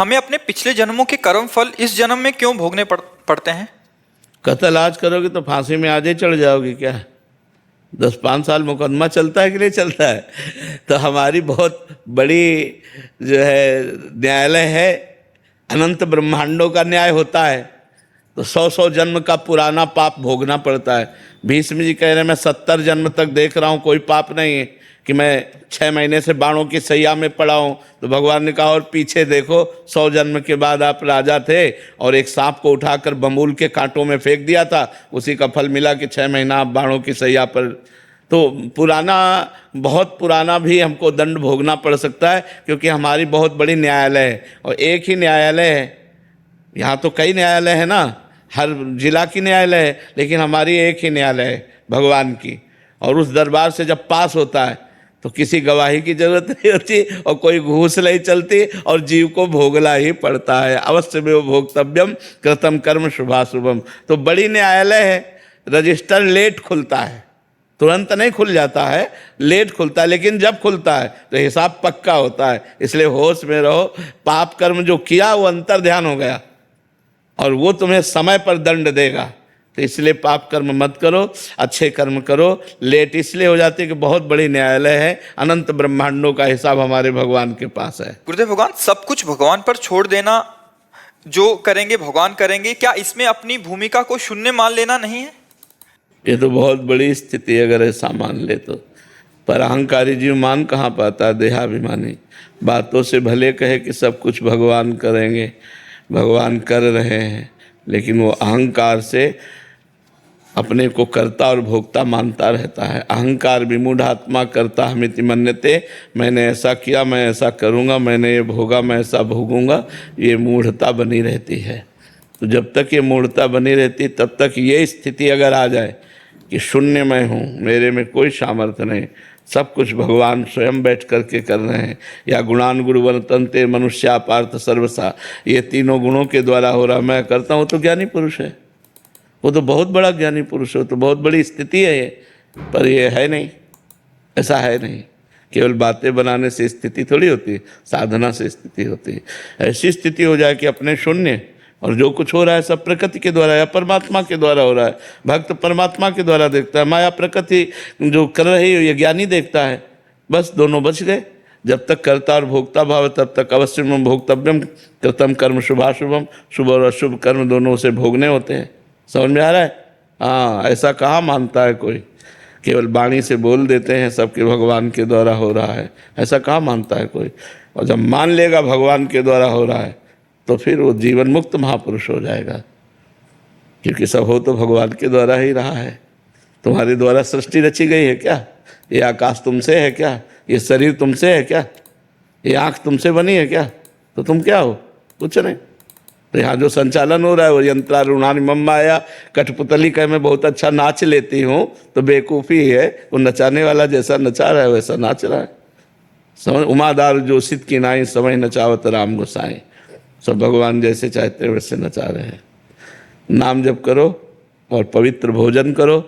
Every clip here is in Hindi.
हमें अपने पिछले जन्मों के कर्म फल इस जन्म में क्यों भोगने पड़ते हैं? कत्ल आज करोगे तो फांसी में आज ही चढ़ जाओगे क्या? 10-5 साल मुकदमा चलता है कि नहीं चलता है? तो हमारी बहुत बड़ी जो है न्यायालय है, अनंत ब्रह्मांडों का न्याय होता है। तो 100-100 जन्म का पुराना पाप भोगना पड़ता है। भीष्म जी कह रहे हैं मैं 70 जन्म तक देख रहा हूँ, कोई पाप नहीं है कि मैं 6 महीने से बाणों की सैया में पड़ा हूँ। तो भगवान ने कहा और पीछे देखो, 100 जन्म के बाद आप राजा थे और एक सांप को उठाकर बमूल के कांटों में फेंक दिया था, उसी का फल मिला कि 6 महीना आप बाणों की सैया पर। तो पुराना, बहुत पुराना भी हमको दंड भोगना पड़ सकता है, क्योंकि हमारी बहुत बड़ी न्यायालय है। और एक ही न्यायालय है, यहाँ तो कई न्यायालय है ना, हर जिला की न्यायालय है, लेकिन हमारी एक ही न्यायालय है भगवान की। और उस दरबार से जब पास होता है तो किसी गवाही की जरूरत नहीं होती और कोई घूस नहीं चलती और जीव को भोगना ही पड़ता है। अवश्य में वो भोक्तव्यम कृतम कर्म शुभाशुभम। तो बड़ी न्यायालय है, रजिस्टर लेट खुलता है, तुरंत नहीं खुल जाता है, लेट खुलता है, लेकिन जब खुलता है तो हिसाब पक्का होता है। इसलिए होश में रहो। पाप कर्म जो किया वो अंतर ध्यान हो गया और वो तुम्हें समय पर दंड देगा। तो इसलिए पाप कर्म मत करो, अच्छे कर्म करो। लेट इसलिए हो जाती है कि बहुत बड़ी न्यायालय है, अनंत ब्रह्मांडों का हिसाब हमारे भगवान के पास है। गुरुदेव, भगवान सब कुछ भगवान पर छोड़ देना, जो करेंगे भगवान करेंगे, क्या इसमें अपनी भूमिका को शून्य मान लेना नहीं है? ये तो बहुत बड़ी स्थिति अगर ऐसा मान ले तो। पर अहंकारी जीव मान कहाँ पाता है? देहाभिमानी बातों से भले कहे कि सब कुछ भगवान करेंगे, भगवान कर रहे हैं, लेकिन वो अहंकार से अपने को कर्ता और भोक्ता मानता रहता है। अहंकार विमूढ़ आत्मा कर्ता हमिति मन्यते। मैंने ऐसा किया, मैं ऐसा करूँगा, मैंने ये भोगा, मैं ऐसा भोगूंगा, ये मूढ़ता बनी रहती है। तो जब तक ये मूढ़ता बनी रहती तब तक ये स्थिति अगर आ जाए कि शून्य मैं हूँ, मेरे में कोई सामर्थ्य नहीं, सब कुछ भगवान स्वयं बैठ करके कर रहे हैं, या गुणान गुरु वर्तन्ते मनुष्या पार्थ सर्वसा, ये तीनों गुणों के द्वारा हो रहा, मैं करता हूँ, तो ज्ञानी पुरुष है। वो तो बहुत बड़ा ज्ञानी पुरुष है, तो बहुत बड़ी स्थिति है ये। पर ये है नहीं, ऐसा है नहीं। केवल बातें बनाने से स्थिति थोड़ी होती है, साधना से स्थिति होती है। ऐसी स्थिति हो जाए कि अपने शून्य, और जो कुछ हो रहा है सब प्रकृति के द्वारा या परमात्मा के द्वारा हो रहा है। भक्त परमात्मा के द्वारा देखता है, माया प्रकृति जो कर रही है ये ज्ञानी देखता है। बस दोनों बच गए। जब तक कर्ता और भोक्ता भाव तब तक अवश्य में भोक्तव्यम कृतम कर्म शुभाशुभम। शुभ और अशुभ कर्म दोनों से भोगने होते हैं। समझ में आ रहा है? हाँ, ऐसा कहाँ मानता है कोई? केवल वाणी से बोल देते हैं सबके भगवान के द्वारा हो रहा है, ऐसा कहाँ मानता है कोई? और जब मान लेगा भगवान के द्वारा हो रहा है तो फिर वो जीवन मुक्त महापुरुष हो जाएगा, क्योंकि सब हो तो भगवान के द्वारा ही रहा है। तुम्हारे द्वारा सृष्टि रची गई है क्या? ये आकाश तुमसे है क्या? ये शरीर तुमसे है क्या? ये आँख तुमसे बनी है क्या? तो तुम क्या हो? कुछ नहीं। तो यहाँ जो संचालन हो रहा है वो यंत्रारूणानि मम माया। कठपुतली कहे मैं बहुत अच्छा नाच लेती हूँ, तो बेवकूफ़ी है। वो नचाने वाला जैसा नचा रहा है वैसा नाच रहा है। समझ, उमादार जो सिद्ध की नाई समय नचावत राम गोसाई। सब भगवान जैसे चाहते हैं वैसे नचा रहे हैं। नाम जप करो और पवित्र भोजन करो,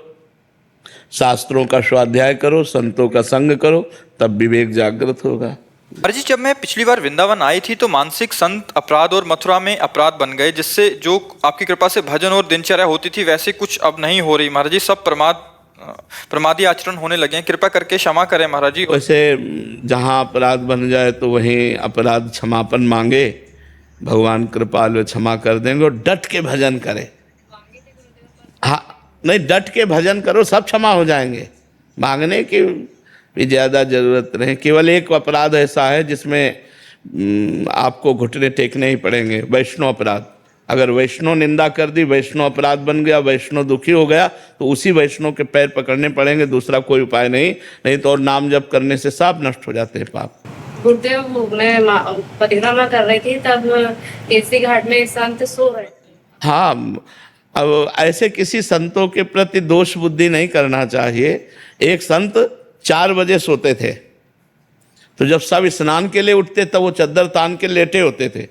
शास्त्रों का स्वाध्याय करो, संतों का संग करो, तब विवेक जागृत होगा। महाराज जी, जब मैं पिछली बार वृंदावन आई थी तो मानसिक संत अपराध और मथुरा में अपराध बन गए, जिससे जो आपकी कृपा से भजन और दिनचर्या होती थी वैसे कुछ अब नहीं हो रही। महाराज जी, सब प्रमादी आचरण होने लगे हैं, कृपा करके क्षमा करें महाराज जी। वैसे जहाँ अपराध बन जाए तो वहीं अपराध क्षमापन मांगे, भगवान कृपालु क्षमा कर देंगे। और डट के भजन करें। हाँ, नहीं, डट के भजन करो, सब क्षमा हो जाएंगे। मांगने की भी ज़्यादा जरूरत नहीं। केवल एक अपराध ऐसा है जिसमें आपको घुटने टेकने ही पड़ेंगे, वैष्णव अपराध। अगर वैष्णव निंदा कर दी, वैष्णव अपराध बन गया, वैष्णव दुखी हो गया, तो उसी वैष्णव के पैर पकड़ने पड़ेंगे, दूसरा कोई उपाय नहीं। नहीं तो और नाम जप करने से सब नष्ट हो जाते हैं पाप। गुरुदेव, मैं परिक्रमा कर रही थी तब केसरी घाट में संत सो रहे। हाँ, अब ऐसे किसी संतों के प्रति दोष बुद्धि नहीं करना चाहिए। एक संत 4 बजे सोते थे, तो जब सब स्नान के लिए उठते तब वो चद्दर तान के लेटे होते थे।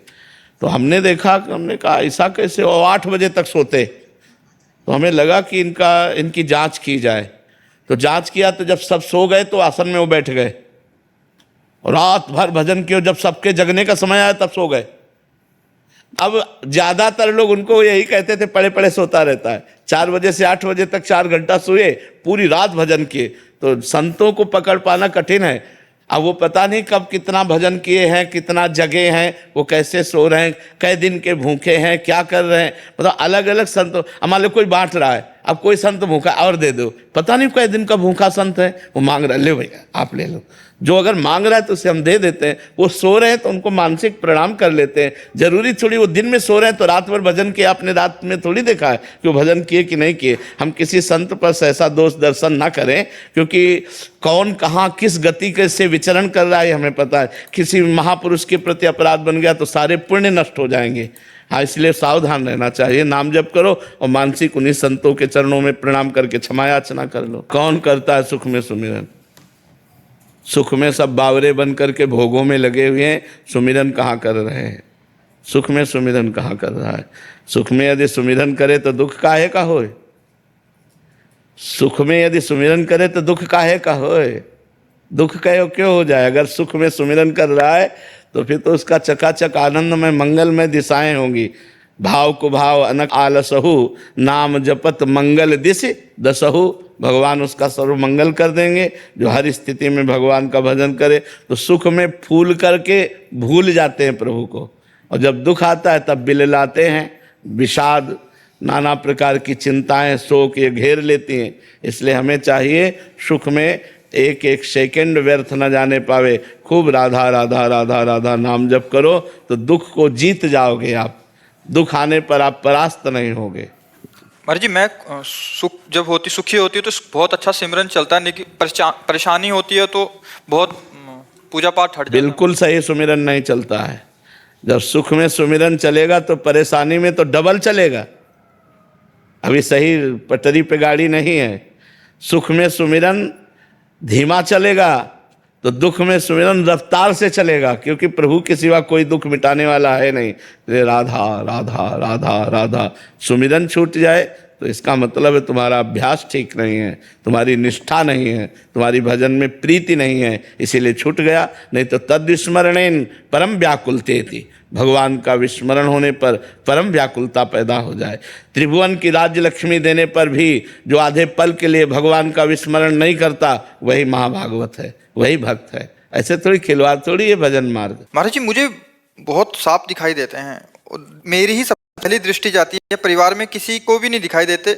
तो हमने देखा, हमने कहा ऐसा कैसे? वो 8 बजे तक सोते। तो हमें लगा कि इनकी जांच की जाए। तो जांच किया, तो जब सब सो गए तो आसन में वो बैठ गए और रात भर भजन किया। जब सबके जगने का समय आया तब सो गए। अब ज्यादातर लोग उनको यही कहते थे पड़े पड़े सोता रहता है, 4 बजे से 8 बजे तक 4 घंटा सोए, पूरी रात भजन किए। तो संतों को पकड़ पाना कठिन है। अब वो पता नहीं कब कितना भजन किए हैं, कितना जगे हैं, वो कैसे सो रहे हैं, कै दिन के भूखे हैं, क्या कर रहे हैं, मतलब अलग अलग संत। मान लो कोई बांट रहा है, अब कोई संत भूखा और दे दो, पता नहीं कै दिन का भूखा संत है, वो मांग रहा है, ले भैया आप ले लो। जो अगर मांग रहा है तो उसे हम दे देते हैं। वो सो रहे हैं तो उनको मानसिक प्रणाम कर लेते हैं। जरूरी थोड़ी वो दिन में सो रहे हैं तो रात भर भजन किया, आपने रात में थोड़ी देखा है कि वो भजन किए कि नहीं किए। हम किसी संत पर ऐसा दोष दर्शन ना करें, क्योंकि कौन कहाँ किस गति के से विचरण कर रहा है हमें पता है। किसी महापुरुष के प्रति अपराध बन गया तो सारे पुण्य नष्ट हो जाएंगे। हाँ, इसलिए सावधान रहना चाहिए। नाम जप करो और मानसिक उन्हीं संतों के चरणों में प्रणाम करके क्षमा याचना कर लो। कौन करता है सुख में सुमिरन? सुख में सब बावरे बन करके भोगों में लगे हुए हैं, सुमिरन कहाँ कर रहे हैं? सुख में सुमिरन कहाँ कर रहा है? सुख में यदि सुमिरन करे तो दुख काहे का होए? सुख में यदि सुमिरन करे तो दुख काहे का होए? दुख क्यों हो जाए? अगर सुख में सुमिरन कर रहा है तो फिर तो उसका चकाचक आनंद में मंगल में दिशाएं होंगी। भाव को भाव अनक आलसहु, नाम जपत मंगल दिश दसहु। भगवान उसका सर्व मंगल कर देंगे। जो हर स्थिति में भगवान का भजन करे तो सुख में फूल करके भूल जाते हैं प्रभु को, और जब दुख आता है तब बिललाते हैं। विषाद, नाना प्रकार की चिंताएं, शोक ये घेर लेती हैं। इसलिए हमें चाहिए सुख में एक एक सेकंड व्यर्थ न जाने पावे। खूब राधा राधा राधा राधा नाम जप करो तो दुख को जीत जाओगे आप। दुख आने पर आप परास्त नहीं होगे। महाराज जी, मैं सुखी होती है तो बहुत अच्छा सिमरन चलता है, लेकिन परेशानी होती है तो बहुत पूजा पाठ हट जाता है। बिल्कुल सही सुमिरन नहीं चलता है। जब सुख में सुमिरन चलेगा तो परेशानी में तो डबल चलेगा। अभी सही पटरी पे गाड़ी नहीं है। सुख में सुमिरन धीमा चलेगा तो दुख में सुमिरन रफ्तार से चलेगा, क्योंकि प्रभु के सिवा कोई दुख मिटाने वाला है नहीं। राधा राधा राधा राधा सुमिरन छूट जाए तो इसका मतलब है तुम्हारा अभ्यास ठीक नहीं है, तुम्हारी निष्ठा नहीं है, तुम्हारी भजन में प्रीति नहीं है, इसीलिए छूट गया। नहीं तो तद विस्मरणेन परम व्याकुलते थी। भगवान का विस्मरण होने पर परम व्याकुलता पैदा हो जाए। त्रिभुवन की राज्य लक्ष्मी देने पर भी जो आधे पल के लिए भगवान का विस्मरण नहीं करता वही महाभागवत है, वही भक्त है। ऐसे थोड़ी खिलवाड़ थोड़ी ये भजन मार्ग। महाराज जी, मुझे बहुत सांप दिखाई देते हैं। मेरी ही पहली दृष्टि जाती है, परिवार में किसी को भी नहीं दिखाई देते।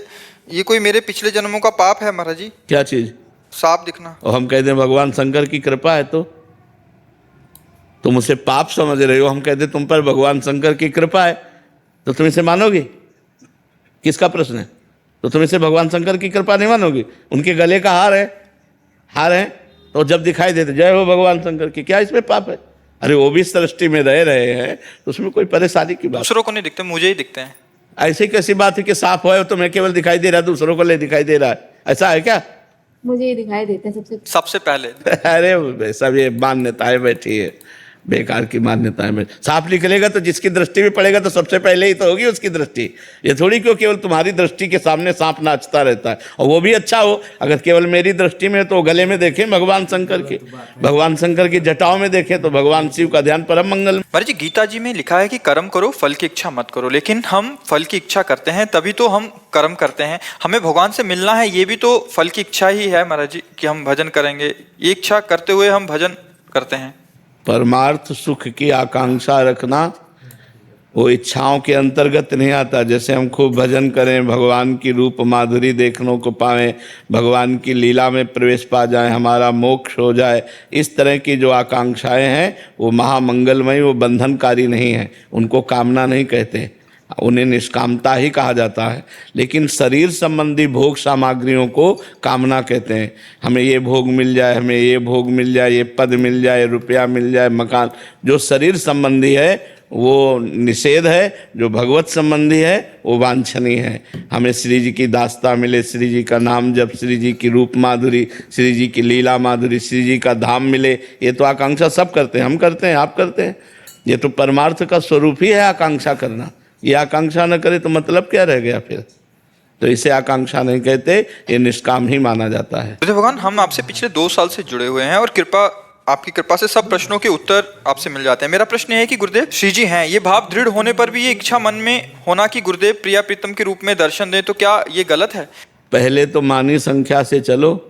ये कोई मेरे पिछले जन्मों का पाप है महाराज जी? क्या चीज? सांप दिखना। और हम कहते हैं भगवान शंकर की कृपा है, तो तुम उसे पाप समझ रहे हो। हम कहते तुम पर भगवान शंकर की कृपा है, तो तुम इसे मानोगे? किसका प्रश्न है? तो तुम इसे भगवान शंकर की कृपा नहीं मानोगे? उनके गले का हार है तो जब दिखाई देते जय हो भगवान शंकर की, क्या इसमें पाप है? अरे वो भी सृष्टि में रह रहे हैं तो उसमें कोई परेशानी की बात? दूसरों को नहीं दिखते, मुझे ही दिखते हैं। ऐसी कैसी बात है कि सांप हो तो मैं केवल दिखाई दे रहा है, दूसरों को ले दिखाई दे रहा है? ऐसा है क्या? मुझे ये दिखाई देते हैं सबसे पहले। अरे सब ये मान्यताएं बैठी है, बेकार की मान्यताएं बैठी। सांप निकलेगा तो जिसकी दृष्टि में पड़ेगा तो सबसे पहले ही तो होगी उसकी दृष्टि। ये थोड़ी क्यों केवल तुम्हारी दृष्टि के सामने सांप नाचता रहता है, और वो भी अच्छा हो। अगर केवल मेरी दृष्टि में तो गले में देखें भगवान शंकर की जटाओं में देखें तो भगवान शिव का ध्यान परम मंगल। महाराज जी, गीता जी में लिखा है कि कर्म करो, फल की इच्छा मत करो। लेकिन हम फल की इच्छा करते हैं, तभी तो हम कर्म करते हैं। हमें भगवान से मिलना है, ये भी तो फल की इच्छा ही है महाराज जी, कि हम भजन करेंगे। ये इच्छा करते हुए हम भजन करते हैं। परमार्थ सुख की आकांक्षा रखना वो इच्छाओं के अंतर्गत नहीं आता। जैसे हम खूब भजन करें, भगवान की रूप माधुरी देखने को पाएं, भगवान की लीला में प्रवेश पा जाएं, हमारा मोक्ष हो जाए, इस तरह की जो आकांक्षाएं हैं वो महामंगलमयी, वो बंधनकारी नहीं है। उनको कामना नहीं कहते, उन्हें निष्कामता ही कहा जाता है। लेकिन शरीर संबंधी भोग सामग्रियों को कामना कहते हैं। हमें ये भोग मिल जाए, हमें ये भोग मिल जाए, ये पद मिल जाए, रुपया मिल जाए, मकान। जो शरीर संबंधी है वो निषेध है, जो भगवत संबंधी है वो वांछनीय है। हमें श्री जी की दास्ता मिले, श्री जी का नाम जप, श्री जी की रूप माधुरी, श्री जी की लीला माधुरी, श्री जी का धाम मिले, ये तो आकांक्षा सब करते हैं। हम करते हैं, आप करते हैं। ये तो परमार्थ का स्वरूप ही है आकांक्षा करना। ये आकांक्षा न करे तो मतलब क्या रह गया फिर? तो इसे आकांक्षा नहीं कहते, ये निष्काम ही माना जाता है। तो भगवान, हम आपसे पिछले 2 साल से जुड़े हुए हैं और कृपा आपकी कृपा से सब प्रश्नों के उत्तर आपसे मिल जाते हैं। मेरा प्रश्न यह है कि गुरुदेव श्री जी हैं, ये भाव दृढ़ होने पर भी ये इच्छा मन में होना कि गुरुदेव प्रिया प्रीतम के रूप में दर्शन दें, तो क्या ये गलत है? पहले तो मानी संख्या से चलो।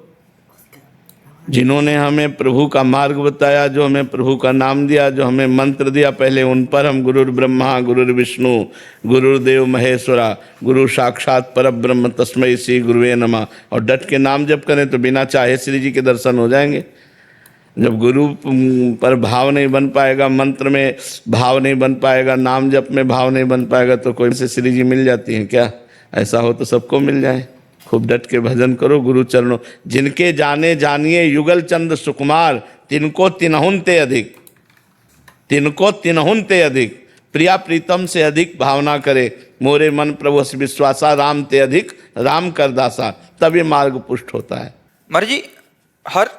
जिन्होंने हमें प्रभु का मार्ग बताया, जो हमें प्रभु का नाम दिया, जो हमें मंत्र दिया, पहले उन पर हम गुरुर ब्रह्मा गुरुर विष्णु गुरुर्देव महेश्वरा गुरु साक्षात परब्रह्म तस्मै श्री गुरुवे नमः और डट के नाम जप करें तो बिना चाहे श्री जी के दर्शन हो जाएंगे। जब गुरु पर भाव नहीं बन पाएगा, मंत्र में भाव नहीं बन पाएगा, नाम जप में भाव नहीं बन पाएगा, तो कोई से श्री जी मिल जाती हैं क्या? ऐसा हो तो सबको मिल जाए। खूब डट के भजन करो गुरु चरणों। जिनके जाने जानिए युगल चंद सुकुमार, तिनको तिनहुन ते अधिक, तिनको तिनहुन ते अधिक, प्रिया प्रीतम से अधिक भावना करे, मोरे मन प्रभु विश्वासा, राम ते अधिक राम कर दासा, तब ये मार्ग पुष्ट होता है। महाराज जी, हर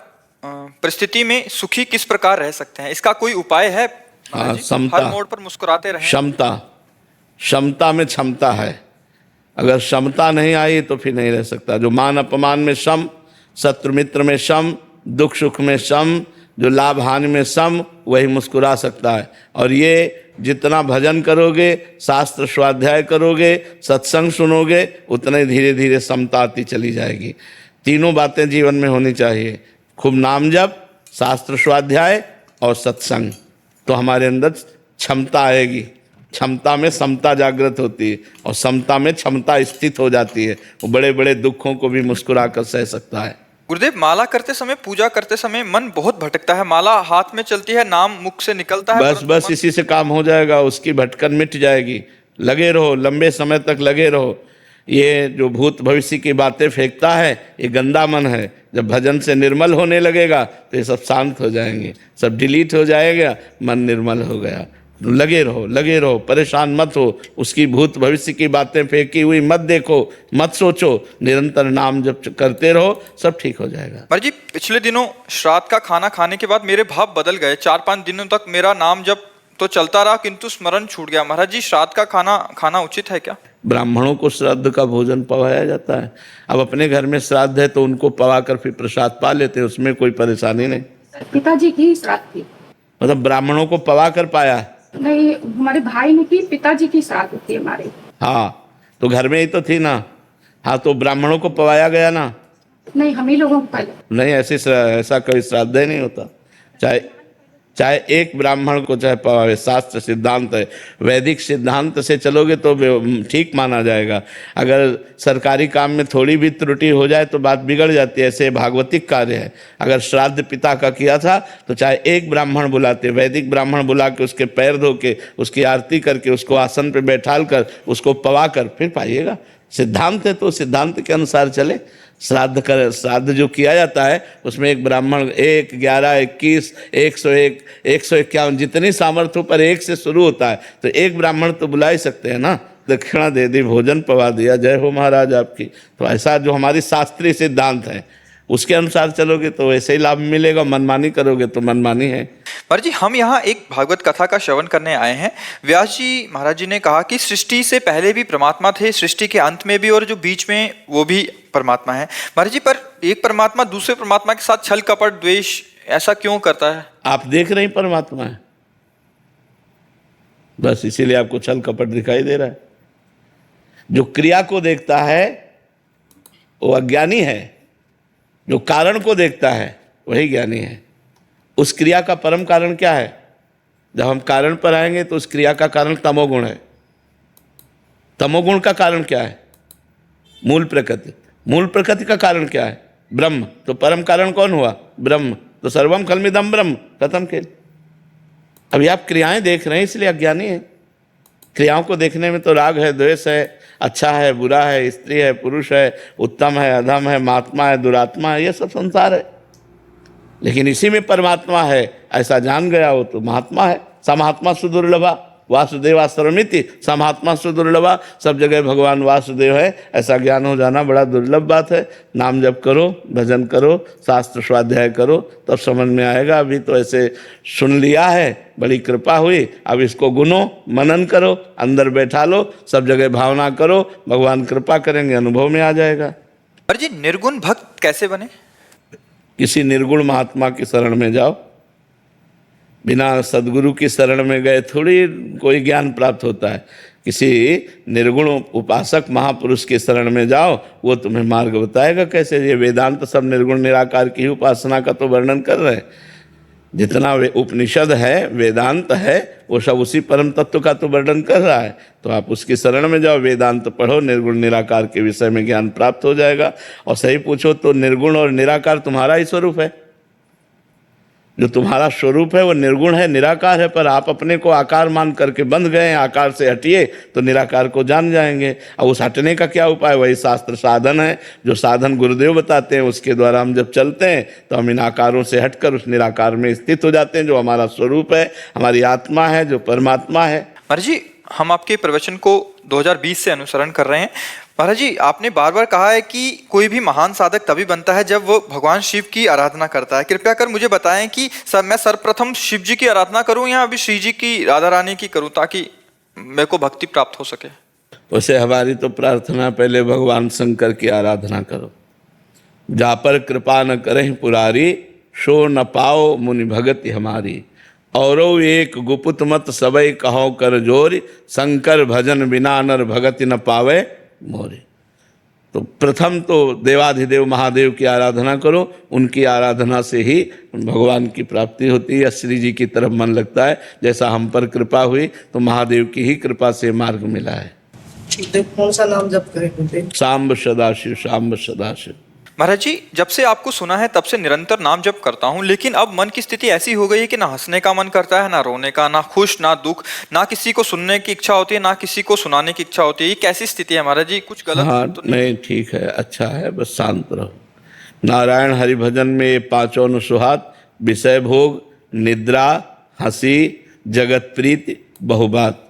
परिस्थिति में सुखी किस प्रकार रह सकते हैं, इसका कोई उपाय है? हाँ, समता, हर मोड़ पर मुस्कुराते रहें। क्षमता, क्षमता में क्षमता है। अगर क्षमता नहीं आई तो फिर नहीं रह सकता। जो मान अपमान में सम, शत्रु मित्र में सम, दुख सुख में सम, जो लाभ हानि में सम, वही मुस्कुरा सकता है। और ये जितना भजन करोगे, शास्त्र स्वाध्याय करोगे, सत्संग सुनोगे, उतना ही धीरे धीरे समता आती चली जाएगी। तीनों बातें जीवन में होनी चाहिए, खूब नाम जप, शास्त्र स्वाध्याय और सत्संग, तो हमारे अंदर क्षमता आएगी। क्षमता में समता जागृत होती है और समता में क्षमता स्थित हो जाती है। वो बड़े बड़े दुखों को भी मुस्कुरा कर सह सकता है। गुरुदेव, माला करते समय, पूजा करते समय मन बहुत भटकता है। माला हाथ में चलती है, नाम मुख से निकलता है, बस इसी से काम हो जाएगा, उसकी भटकन मिट जाएगी। लगे रहो, लंबे समय तक लगे रहो। ये जो भूत भविष्य की बातें फेंकता है, ये गंदा मन है। जब भजन से निर्मल होने लगेगा तो ये सब शांत हो जाएंगे, सब डिलीट हो जाएगा, मन निर्मल हो गया। लगे रहो, लगे रहो, परेशान मत हो। उसकी भूत भविष्य की बातें फेंकी हुई मत देखो, मत सोचो, निरंतर नाम जब करते रहो, सब ठीक हो जाएगा। महाराज जी, पिछले दिनों श्राद्ध का खाना खाने के बाद मेरे भाव बदल गए। 4-5 दिनों तक मेरा नाम जब तो चलता रहा, किंतु स्मरण छूट गया। महाराज जी, श्राद्ध का खाना खाना उचित है क्या? ब्राह्मणों को श्राद्ध का भोजन पवाया जाता है। अब अपने घर में श्राद्ध है तो उनको पवा कर फिर प्रसाद पा लेते हैं, उसमें कोई परेशानी नहीं। पिताजी की श्राद्ध थी, मतलब ब्राह्मणों को पवा कर पाया नहीं, हमारे भाई ने की, पिताजी की श्राद्ध थी हमारे। हाँ, तो घर में ही तो थी ना। हाँ, तो ब्राह्मणों को पवाया गया ना? नहीं, हम ही लोगों को पहले। नहीं, ऐसा कोई श्राद्ध ही नहीं होता। चाहे एक ब्राह्मण को चाहे पवावे, शास्त्र सिद्धांत है। वैदिक सिद्धांत से चलोगे तो ठीक माना जाएगा। अगर सरकारी काम में थोड़ी भी त्रुटि हो जाए तो बात बिगड़ जाती है। ऐसे भागवतिक कार्य है। अगर श्राद्ध पिता का किया था तो चाहे एक ब्राह्मण बुलाते, वैदिक ब्राह्मण बुला के उसके पैर धो के, उसकी आरती करके, उसको आसन पे बैठाल कर, उसको पवा कर फिर पाइएगा। सिद्धांत है तो सिद्धांत के अनुसार चले। श्राद्ध जो किया जाता है उसमें एक ब्राह्मण 1, 11, 21, 101, 151 जितनी सामर्थ्य पर एक से शुरू होता है, तो एक ब्राह्मण तो बुला ही सकते हैं ना। दक्षिणा दे दी, भोजन पवा दिया, जय हो महाराज आपकी। तो ऐसा जो हमारी शास्त्रीय सिद्धांत है उसके अनुसार चलोगे तो वैसे ही लाभ मिलेगा। मनमानी करोगे तो मनमानी है। पर जी, हम यहाँ एक भागवत कथा का श्रवण करने आए हैं। व्यास जी महाराज जी ने कहा कि सृष्टि से पहले भी परमात्मा थे, सृष्टि के अंत में भी, और जो बीच में वो भी परमात्मा है। महाराज जी, पर एक परमात्मा दूसरे परमात्मा के साथ छल कपट द्वेष ऐसा क्यों करता है? आप देख रहे हैं परमात्मा है, बस इसीलिए आपको छल कपट दिखाई दे रहा है। जो क्रिया को देखता है वो अज्ञानी है, जो कारण को देखता है वही ज्ञानी है। उस क्रिया का परम कारण क्या है? जब हम कारण पर आएंगे तो उस क्रिया का कारण तमोगुण है। तमोगुण का कारण क्या है? मूल प्रकृति। मूल प्रकृति का कारण क्या है? ब्रह्म। तो परम कारण कौन हुआ? ब्रह्म। तो सर्वम खल्मिदम ब्रह्म, खत्म खेल। अभी आप क्रियाएं देख रहे हैं इसलिए अज्ञानी है। क्रियाओं को देखने में तो राग है, द्वेष है, अच्छा है, बुरा है, स्त्री है, पुरुष है, उत्तम है, अधम है, महात्मा है, दुरात्मा है, ये सब संसार है। लेकिन इसी में परमात्मा है ऐसा जान गया हो तो महात्मा है। समात्मा सुदुर्लभा वासुदेवा सर्वमिति, समात्मा सुदुर्लभा, सब जगह भगवान वासुदेव है ऐसा ज्ञान हो जाना बड़ा दुर्लभ बात है। नाम जप करो, भजन करो, शास्त्र स्वाध्याय करो, तब समझ में आएगा। अभी तो ऐसे सुन लिया है, बड़ी कृपा हुई, अब इसको गुनो, मनन करो, अंदर बैठा लो, सब जगह भावना करो, भगवान कृपा करेंगे, अनुभव में आ जाएगा। पर जी, निर्गुण भक्त कैसे बने? किसी निर्गुण महात्मा की शरण में जाओ, बिना सदगुरु की शरण में गए थोड़ी कोई ज्ञान प्राप्त होता है। किसी निर्गुण उपासक महापुरुष की शरण में जाओ, वो तुम्हें मार्ग बताएगा कैसे। ये वेदांत सब निर्गुण निराकार की ही उपासना का तो वर्णन कर रहे हैं। जितना उपनिषद है, वेदांत है, वो सब उसी परम तत्व का तो वर्णन कर रहा है। तो आप उसकी शरण में जाओ, वेदांत पढ़ो, निर्गुण निराकार के विषय में ज्ञान प्राप्त हो जाएगा। और सही पूछो तो निर्गुण और निराकार तुम्हारा ही स्वरूप है। जो तुम्हारा स्वरूप है वो निर्गुण है, निराकार है, पर आप अपने को आकार मान करके बंध गए हैं। आकार से हटिए तो निराकार को जान जाएंगे। और उस हटने का क्या उपाय? वही शास्त्र साधन है। जो साधन गुरुदेव बताते हैं उसके द्वारा हम जब चलते हैं तो हम इन आकारों से हटकर उस निराकार में स्थित हो जाते हैं, जो हमारा स्वरूप है, हमारी आत्मा है, जो परमात्मा है। महाराज जी, हम आपके प्रवचन को 2020 से अनुसरण कर रहे हैं। महाराज जी, आपने बार बार कहा है कि कोई भी महान साधक तभी बनता है जब वो भगवान शिव की आराधना करता है। कृपया कर मुझे बताएं कि मैं सर्वप्रथम शिव जी की आराधना करूं या अभी श्री जी की, राधा रानी की करूं, ताकि मेरे को भक्ति प्राप्त हो सके। वैसे हमारी तो प्रार्थना, पहले भगवान शंकर की आराधना करो। जा पर कृपा न करें पुरारी, सो न पाओ मुनि भगति हमारी। औरो एक गुपुत मत सबई कहो कर जोरी, शंकर भजन बिना नर भगति न पावे मोरे। तो प्रथम तो देवाधिदेव महादेव की आराधना करो। उनकी आराधना से ही भगवान की प्राप्ति होती है। श्री जी की तरफ मन लगता है। जैसा हम पर कृपा हुई तो महादेव की ही कृपा से मार्ग मिला है। कौन सा नाम जप करें? सांब सदाशिव, सांब सदाशिव। महाराज जी, जब से आपको सुना है तब से निरंतर नाम जप करता हूँ, लेकिन अब मन की स्थिति ऐसी हो गई है कि ना हंसने का मन करता है, ना रोने का, ना खुश ना दुख, ना किसी को सुनने की इच्छा होती है, ना किसी को सुनाने की इच्छा होती है। ये कैसी स्थिति है महाराज जी? कुछ गलत हाँ, तो नहीं, ठीक है, अच्छा है, बस शांत रहो। नारायण हरि भजन में ये पांचों अनुसुहात, विषय भोग, निद्रा, हंसी, जगत प्रीति, बहुबात,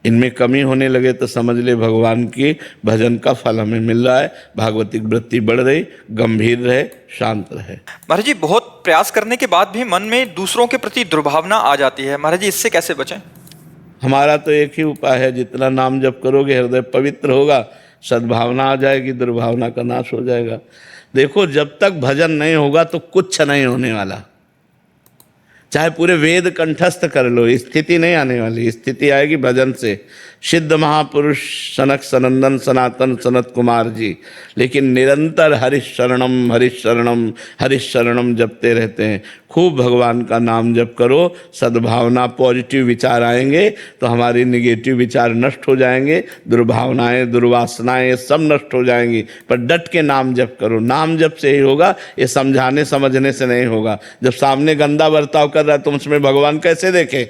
इनमें कमी होने लगे तो समझ ले भगवान की भजन का फल हमें मिल रहा है। भागवतिक वृत्ति बढ़ रही, गंभीर रहे, शांत रहे। महाराज जी, बहुत प्रयास करने के बाद भी मन में दूसरों के प्रति दुर्भावना आ जाती है। महाराज जी, इससे कैसे बचें? हमारा तो एक ही उपाय है, जितना नाम जप करोगे हृदय पवित्र होगा, सद्भावना आ जाएगी, दुर्भावना का नाश हो जाएगा। देखो, जब तक भजन नहीं होगा तो कुछ नहीं होने वाला। चाहे पूरे वेद कंठस्थ कर लो, स्थिति नहीं आने वाली। स्थिति आएगी भजन से। सिद्ध महापुरुष सनक सनंदन सनातन सनत कुमार जी लेकिन निरंतर हरिशरणम हरिशरणम हरिशरणम जपते रहते हैं। खूब भगवान का नाम जप करो, सद्भावना, पॉजिटिव विचार आएंगे तो हमारी निगेटिव विचार नष्ट हो जाएंगे, दुर्भावनाएं, दुर्वासनाएं सब नष्ट हो जाएंगी। पर डट के नाम जप करो। नाम जप से ही होगा, ये समझाने समझने से नहीं होगा। जब सामने गंदा बर्ताव कर रहा है तो उसमें भगवान कैसे देखें?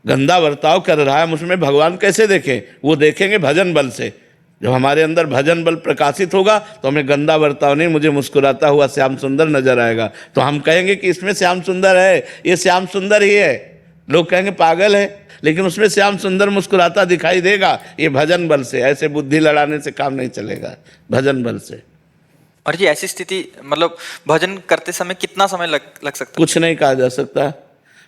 गंदा बर्ताव कर रहा है, उसमें भगवान कैसे देखें? वो देखेंगे भजन बल से। जब हमारे अंदर भजन बल प्रकाशित होगा तो हमें गंदा बर्ताव नहीं, मुझे मुस्कुराता हुआ श्याम सुंदर नजर आएगा। तो हम कहेंगे कि इसमें श्याम सुंदर है, ये श्याम सुंदर ही है। लोग कहेंगे पागल है, लेकिन उसमें श्याम सुंदर मुस्कुराता दिखाई देगा। ये भजन बल से। ऐसे बुद्धि लड़ाने से काम नहीं चलेगा, भजन बल से। और जी, ऐसी स्थिति मतलब भजन करते समय कितना समय लग सकता है? कुछ नहीं कहा जा सकता।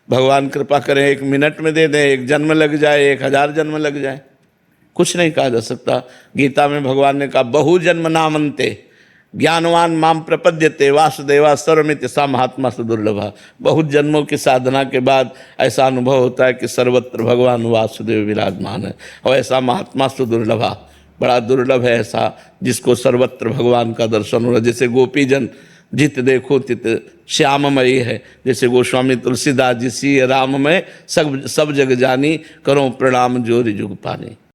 भगवान कृपा करें 1 मिनट में दे दें, 1 जन्म लग जाए, 1000 जन्म लग जाए, कुछ नहीं कहा जा सकता। गीता में भगवान ने कहा बहु जन्म नामन्ते ज्ञानवान माम प्रपद्यते वासुदेवा सर्वमिति सा महात्मा सुदुर्लभा। बहुत जन्मों की साधना के बाद ऐसा अनुभव होता है कि सर्वत्र भगवान वासुदेव विराजमान है। और ऐसा महात्मा सुदुर्लभा, बड़ा दुर्लभ है ऐसा जिसको सर्वत्र भगवान का दर्शन हो रहा है। जैसे गोपीजन जित देखो तित श्याममयी है, जैसे गोस्वामी तुलसीदास जी सी राम में सब जग जानी, करो प्रणाम जोरि जुग पानी।